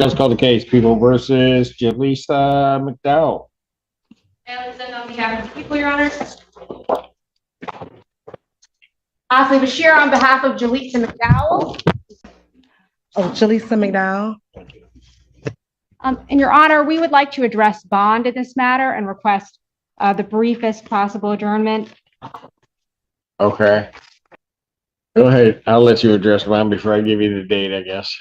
Let's call the case. People versus Jaleesa McDowell. Alexander on behalf of the people, Your Honor. Asli Bashir on behalf of Jaleesa McDowell. Oh, Jaleesa McDowell. And Your Honor, we would like to address bond in this matter and request the briefest possible adjournment. Okay. Go ahead. I'll let you address bond before I give you the date, I guess.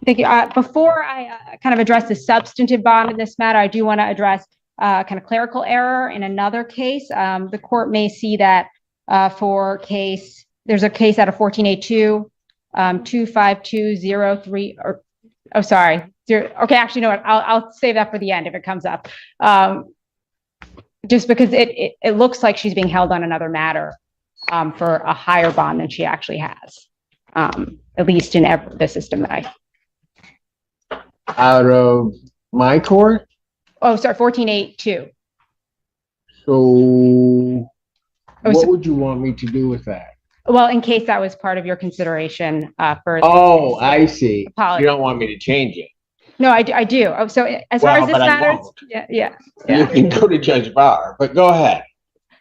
Thank you. Before I kind of address the substantive bond in this matter, I do want to address kind of clerical error in another case. The court may see that for case, there's a case out of 1482, 25203, or, oh, sorry. Okay, actually, you know what? I'll save that for the end if it comes up. Just because it looks like she's being held on another matter for a higher bond than she actually has, at least in the system that I. Out of my court? Oh, sorry, 1482. So what would you want me to do with that? Well, in case that was part of your consideration for. Oh, I see. Apologies. You don't want me to change it. No, I do. Oh, so as far as this matters, yeah. You can go to Judge Barr, but go ahead.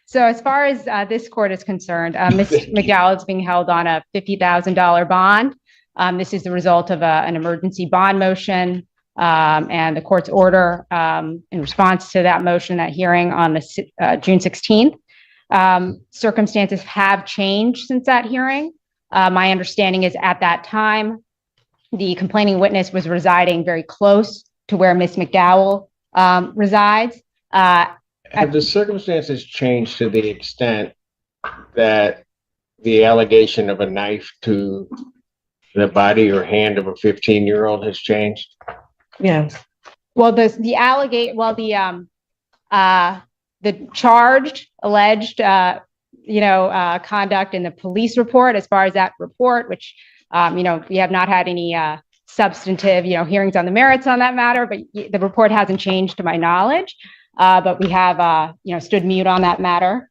So as far as this court is concerned, Ms. McDowell is being held on a $50,000 bond. This is the result of an emergency bond motion and the court's order in response to that motion, that hearing on the June 16th. Circumstances have changed since that hearing. My understanding is at that time, the complaining witness was residing very close to where Ms. McDowell resides. Have the circumstances changed to the extent that the allegation of a knife to the body or hand of a 15-year-old has changed? Yes. Well, the charged, alleged, conduct in the police report, as far as that report, which, we have not had any substantive, hearings on the merits on that matter, but the report hasn't changed to my knowledge. But we have, stood mute on that matter.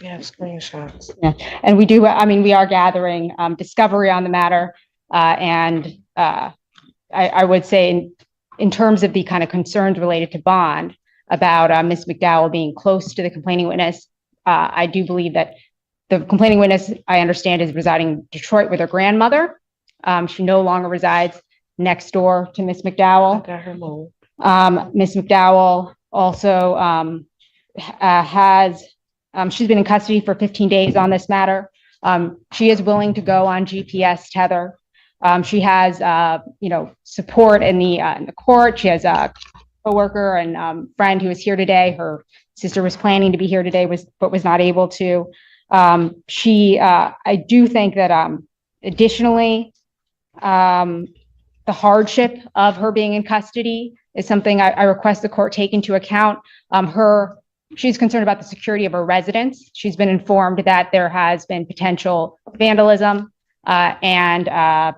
Yeah, screenshots. Yeah. And we do, we are gathering discovery on the matter. And I would say in terms of the kind of concerns related to bond about Ms. McDowell being close to the complaining witness, I do believe that the complaining witness, I understand, is residing in Detroit with her grandmother. She no longer resides next door to Ms. McDowell. I got her moved. Ms. McDowell also she's been in custody for 15 days on this matter. She is willing to go on GPS tether. She has, support in the court. She has a coworker and friend who is here today. Her sister was planning to be here today, but was not able to. I do think that additionally, the hardship of her being in custody is something I request the court take into account. She's concerned about the security of her residence. She's been informed that there has been potential vandalism and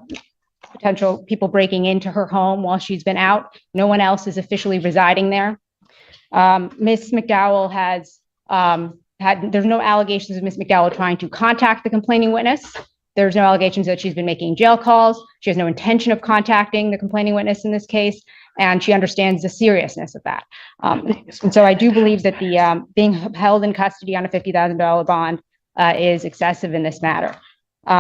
potential people breaking into her home while she's been out. No one else is officially residing there. Ms. McDowell has there's no allegations of Ms. McDowell trying to contact the complaining witness. There's no allegations that she's been making jail calls. She has no intention of contacting the complaining witness in this case, and she understands the seriousness of that. And so I do believe that the being held in custody on a $50,000 bond is excessive in this matter. We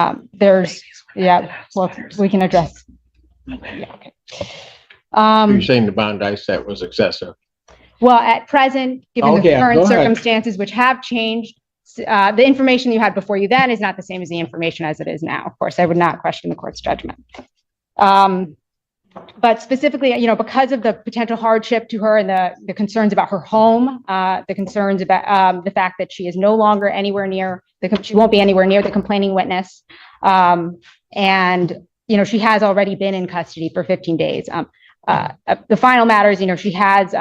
can address. Yeah, okay. You're saying the bond I set was excessive? Well, at present, given the current circumstances, which have changed, the information you had before you then is not the same as the information as it is now. Of course, I would not question the court's judgment. But specifically, because of the potential hardship to her and the concerns about her home, the concerns about the fact that she is no longer anywhere near, she won't be anywhere near the complaining witness. And, she has already been in custody for 15 days. The final matter is, she has,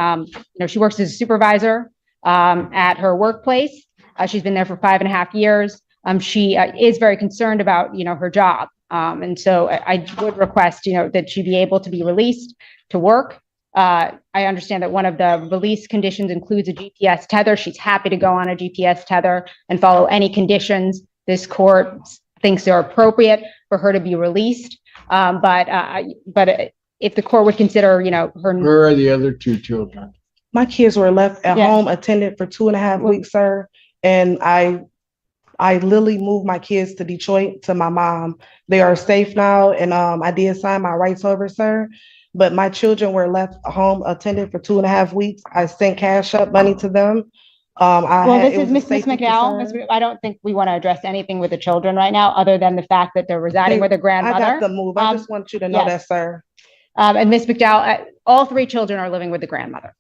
she works as a supervisor at her workplace. She's been there for 5.5 years. She is very concerned about, her job. And so I would request, that she be able to be released to work. I understand that one of the release conditions includes a GPS tether. She's happy to go on a GPS tether and follow any conditions this court thinks are appropriate for her to be released. But if the court would consider, her. Where are the other two children? My kids were left at Yeah. home attended for 2.5 weeks, sir. And I literally moved my kids to Detroit to my mom. They are safe now, and I did sign my rights over, sir. But my children were left home attended for 2.5 weeks. I sent cash up money to them. This it is was a Miss safety McDowell. concern. I don't think we want to address anything with the children right now, other than the fact that they're residing with their grandmother. I got the move. I just want you to know that, sir. And Miss McDowell, all 3 children are living with the grandmother.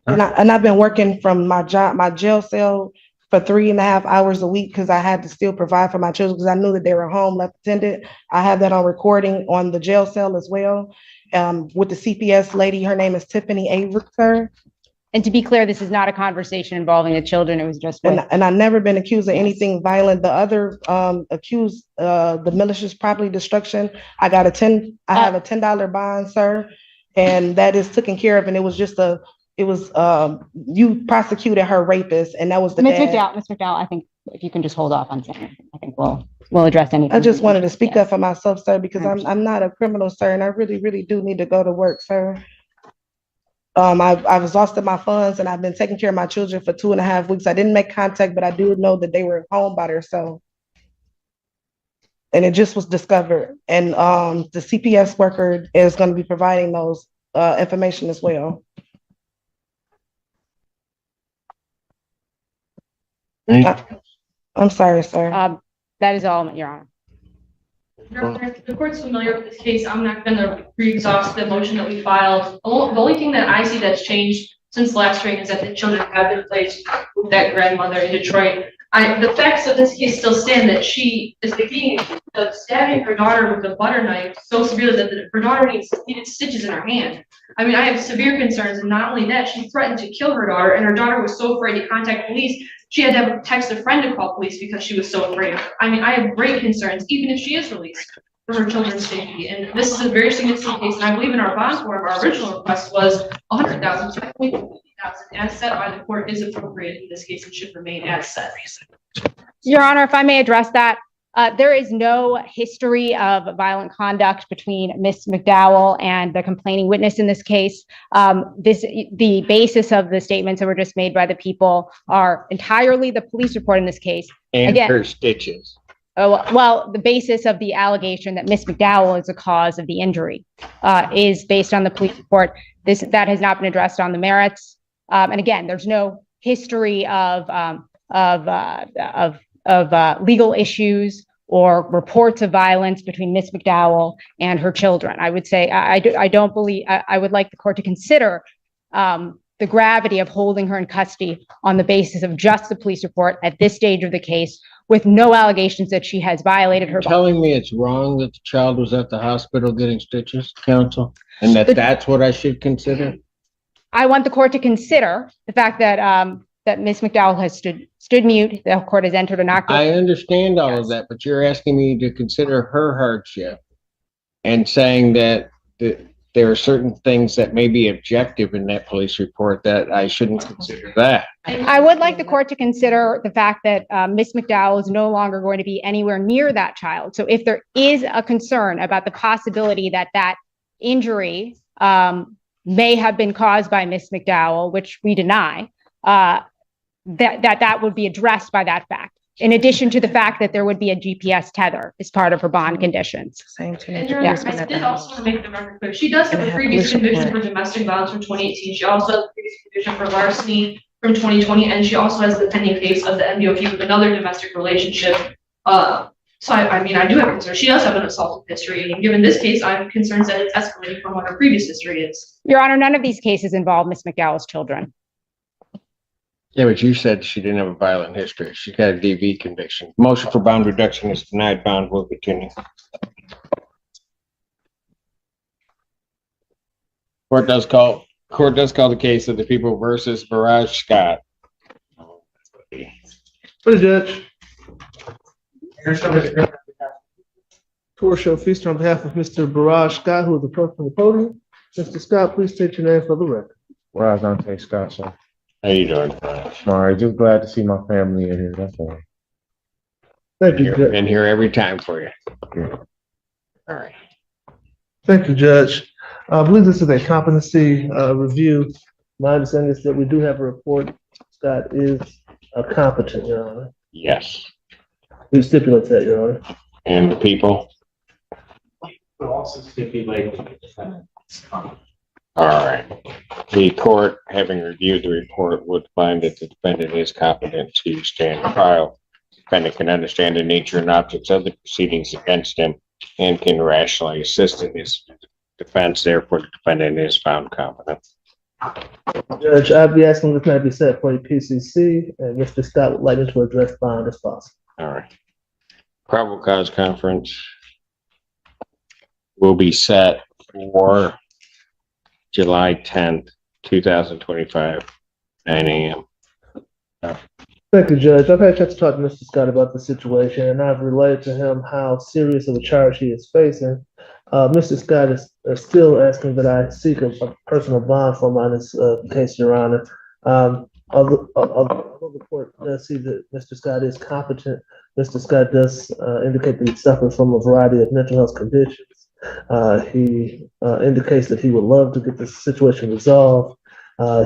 And I've been working from my jail cell for 3.5 hours a week because I had to still provide for my children because I knew that they were home left attended. I have that on recording on the jail cell as well. With the CPS lady, her name is Tiffany Avery, sir. And to be clear, this is not a conversation involving the children. It was just. And I've never been accused of anything violent. The other accused, the malicious property destruction, I have a $10 bond, sir, and that is taken care of. And you prosecuted her rapist, and that was the Ms. dad. McDowell, I think if you can just hold off on saying, I think we'll address anything. I just wanted to speak up for myself, sir, because I'm not a criminal, sir, and I really, really do need to go to work, sir. I've exhausted my funds and I've been taking care of my children for 2.5 weeks. I didn't make contact, but I do know that they were home by themselves. And it just was discovered. And the CPS worker is going to be providing those information as well. I'm sorry, sir. That is all, Your Honor. Your Honor, if the court's familiar with this case, I'm not going to re-exhaust the motion that we filed. The only thing that I see that's changed since last hearing is that the children have been placed with that grandmother in Detroit. The facts of this case still stand that she is being stabbing her daughter with a butter knife so severely that her daughter needed stitches in her hand. I mean, I have severe concerns, and not only that, she threatened to kill her daughter, and her daughter was so afraid to contact police, she had to have text a friend to call police because she was so afraid of her. I mean, I have great concerns, even if she is released, for her children's safety. And this is a very significant case, and I believe in our bond form, our original request was $100,000, $5,000, as set by the court is appropriate in this case and should remain as set. Your Honor, if I may address that, there is no history of violent conduct between Ms. McDowell and the complaining witness in this case. The basis of the statements that were just made by the people are entirely the police report in this case. And her stitches. Well, the basis of the allegation that Ms. McDowell is the cause of the injury is based on the police report. That has not been addressed on the merits. And again, there's no history of legal issues or reports of violence between Ms. McDowell and her children. I would say, I don't believe, I would like the court to consider the gravity of holding her in custody on the basis of just the police report at this stage of the case, with no allegations that she has violated her. Telling me it's wrong that the child was at the hospital getting stitches, counsel, and that's what I should consider? I want the court to consider the fact that that Ms. McDowell has stood mute. The court has entered an act. I understand all of that, but you're asking me to consider her hardship and saying that there are certain things that may be objective in that police report that I shouldn't consider that. I would like the court to consider the fact that Ms. McDowell is no longer going to be anywhere near that child. So if there is a concern about the possibility that that injury may have been caused by Ms. McDowell, which we deny, that would be addressed by that fact. In addition to the fact that there would be a GPS tether as part of her bond conditions. And I did also make the record clear. She does have a previous conviction for domestic violence from 2018. She also has a previous conviction for larceny from 2020, and she also has the pending case of the MDOP with another domestic relationship. So I mean, I do have concerns. She does have an assault history, and given this case, I have concerns that it's escalating from what her previous history is. Your Honor, none of these cases involve Ms. McDowell's children. Yeah, but you said she didn't have a violent history. She got a DV conviction. Motion for bond reduction is denied. Bond will continue. Court does call the case of the people versus Barrage Scott. For the judge. Court shall feast on behalf of Mr. Barrage Scott, who is the person on the podium. Mr. Scott, please state your name for the record. Well, Dante Scott, sir. How you doing, Barrage? All right, just glad to see my family in here. That's all. Thank you, Judge. Been here every time for you. All right. Thank you, Judge. I believe this is a competency review. My understanding is that we do have a report. Scott is competent, Your Honor. Yes. We stipulate that, Your Honor. And the people? But also stipulate. All right. The court, having reviewed the report, would find that the defendant is competent to stand trial. The defendant can understand the nature and objects of the proceedings against him and can rationally assist in his defense. Therefore, the defendant is found competent. Judge, I'd be asking this might be set for a PCC, and Mr. Scott would like me to address bond as possible. All right. Probable cause conference will be set for July 10th, 2025, 9 a.m. Thank you, Judge. I've had a chance to talk to Mr. Scott about the situation, and I've relayed to him how serious of a charge he is facing. Mr. Scott is still asking that I seek a personal bond for him on this case, Your Honor. Although the court does see that Mr. Scott is competent, Mr. Scott does indicate that he suffers from a variety of mental health conditions. He indicates that he would love to get this situation resolved.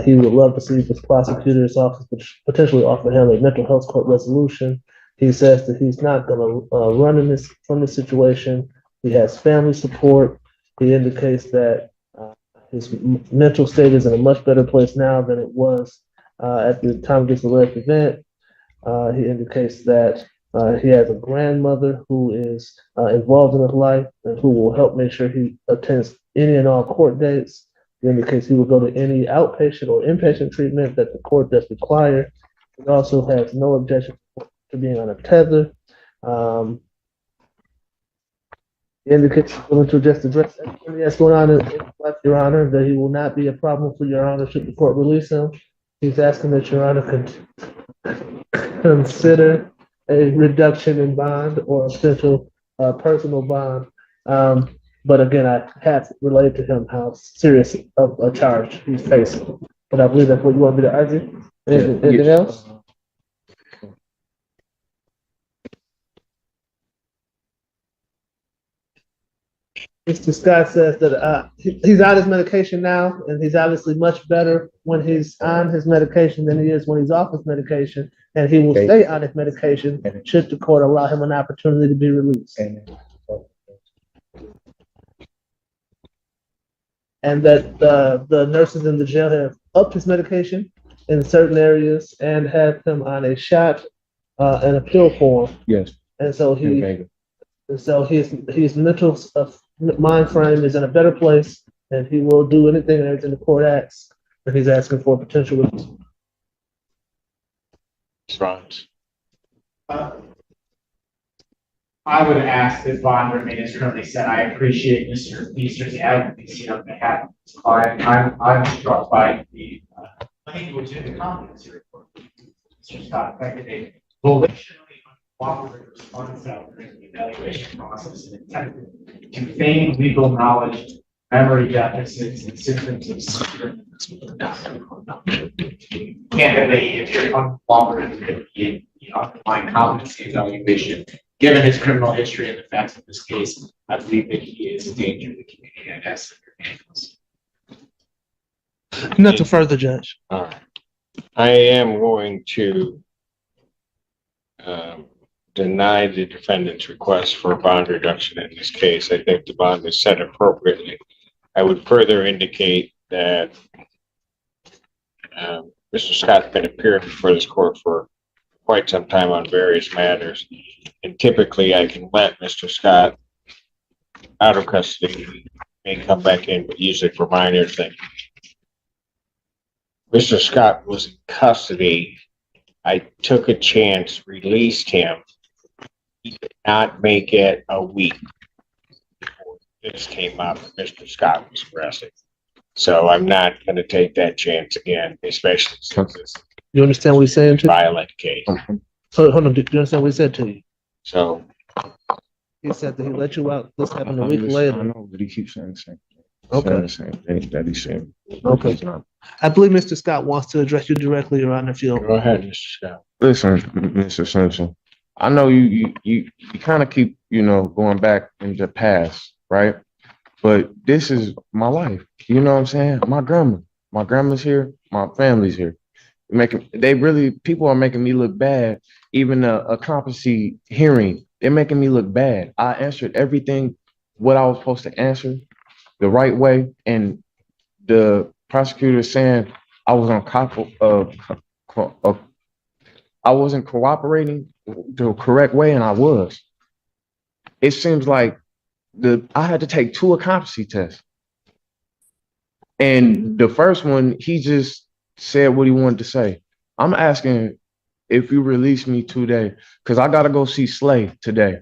He would love to see this prosecutor's office potentially offer him a mental health court resolution. He says that he's not going to run from this situation. He has family support. He indicates that his mental state is in a much better place now than it was at the time of this alleged event. He indicates that he has a grandmother who is involved in his life and who will help make sure he attends any and all court dates. He indicates he will go to any outpatient or inpatient treatment that the court does require. He also has no objection to being on a tether. He indicates he's willing to just address everything that's going on in his life, Your Honor, that he will not be a problem for Your Honor should the court release him. He's asking that Your Honor consider a reduction in bond or a potential personal bond. But again, I have relayed to him how serious of a charge he's facing. But I believe that's what you want me to argue. Anything else? Mr. Scott says that he's on his medication now, and he's obviously much better when he's on his medication than he is when he's off his medication, and he will stay on his medication should the court allow him an opportunity to be released. And that the nurses in the jail have upped his medication in certain areas and have him on a shot and a pill form. Yes. And so his mental mind frame is in a better place, and he will do anything and everything the court asks, and he's asking for a potential release. Response. I would ask that bond remain as currently set. I appreciate Mr. Feaster's advocacy on behalf of his client. I'm struck by the language in the competency report. Mr. Scott affected a volitionally uncooperative response out during the evaluation process and attempted to feign legal knowledge, memory deficits, and symptoms of severe. Candidly, if you're uncooperative in the underlying competency evaluation, given his criminal history and the facts of this case, I believe that he is a danger to the community and has handles. Nothing further, Judge. All right. I am going to deny the defendant's request for a bond reduction in this case. I think the bond is set appropriately. I would further indicate that Mr. Scott's been appearing before this court for quite some time on various matters, and typically I can let Mr. Scott out of custody, may come back in, but usually for minor things. Mr. Scott was in custody. I took a chance, released him. He did not make it a week before this came up. Mr. Scott was arrested. So I'm not going to take that chance again, especially since it's You understand what he's saying a to you? violent case. Hold on, do you understand what he said to you? So He said that he let you out. This happened a I week later. know, but he keeps saying the same thing. Okay. Saying the same thing that he's saying. Okay. I believe Mr. Scott wants to address you directly, Your Honor, if you'll. go ahead, Mr. Scott. Listen, Mr. Simpson, I know you kind of keep, going back in the past, right? But this is my life. You know what I'm saying? My grandma's here, my family's here. People are making me look bad. Even a competency hearing, they're making me look bad. I answered everything what I was supposed to answer the right way, and the prosecutor saying I was on I wasn't cooperating the correct way, and I was. It seems like I had to take two competency tests, and the first one he just said what he wanted to say. I'm asking if you release me today, because I gotta go see Slay today.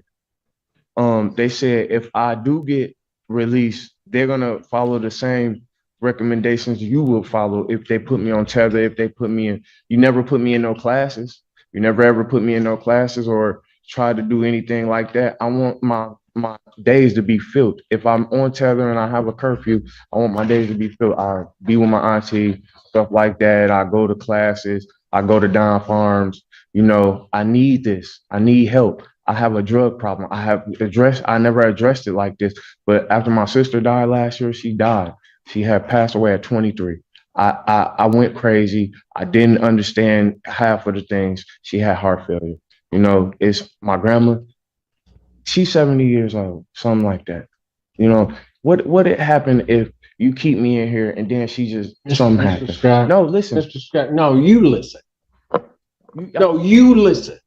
They said if I do get released, they're gonna follow the same recommendations you will follow if they put me on tether, if they put me in. You never put me in no classes. You never ever put me in no classes or try to do anything like that. I want my days to be filled. If I'm on tether and I have a curfew, I want my days to be filled. I be with my auntie, stuff like that. I go to classes. I go to Don Farms. I need this. I need help. I have a drug problem. I never addressed it like this. But after my sister died last year, she died. She had passed away at 23. I went crazy. I didn't understand half of the things. She had heart failure. It's my grandma. She's 70 years old, something like that. What it happen if you keep me in here and then she just something Mr. happens? Scott, No, listen. Mr. Scott, no, you listen. No, you listen.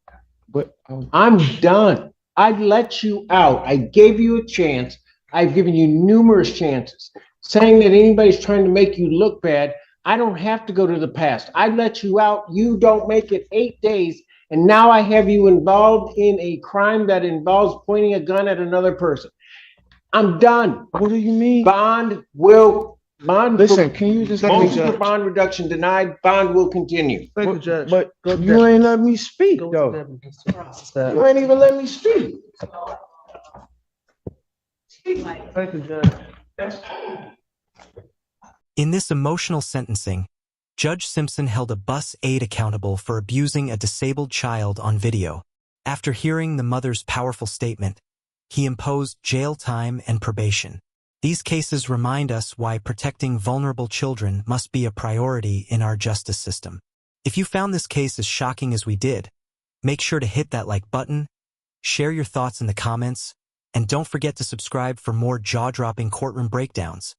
But I'm done. I let you out. I gave you a chance. I've given you numerous chances. Saying that anybody's trying to make you look bad, I don't have to go to the past. I let you out. You don't make it 8 days. And now I have you involved in a crime that involves pointing a gun at another person. I'm done. what do you mean? Listen, Can you just let me motion for bond reduction denied, bond will continue. Thank you, Judge. But Go to you Deputy. ain't let me speak Go though. to Deputy, Mr. Scott. You ain't even let me speak. Thank you, Judge. In this emotional sentencing, Judge Simpson held a bus aide accountable for abusing a disabled child on video. After hearing the mother's powerful statement, he imposed jail time and probation. These cases remind us why protecting vulnerable children must be a priority in our justice system. If you found this case as shocking as we did, make sure to hit that like button, share your thoughts in the comments, and don't forget to subscribe for more jaw-dropping courtroom breakdowns.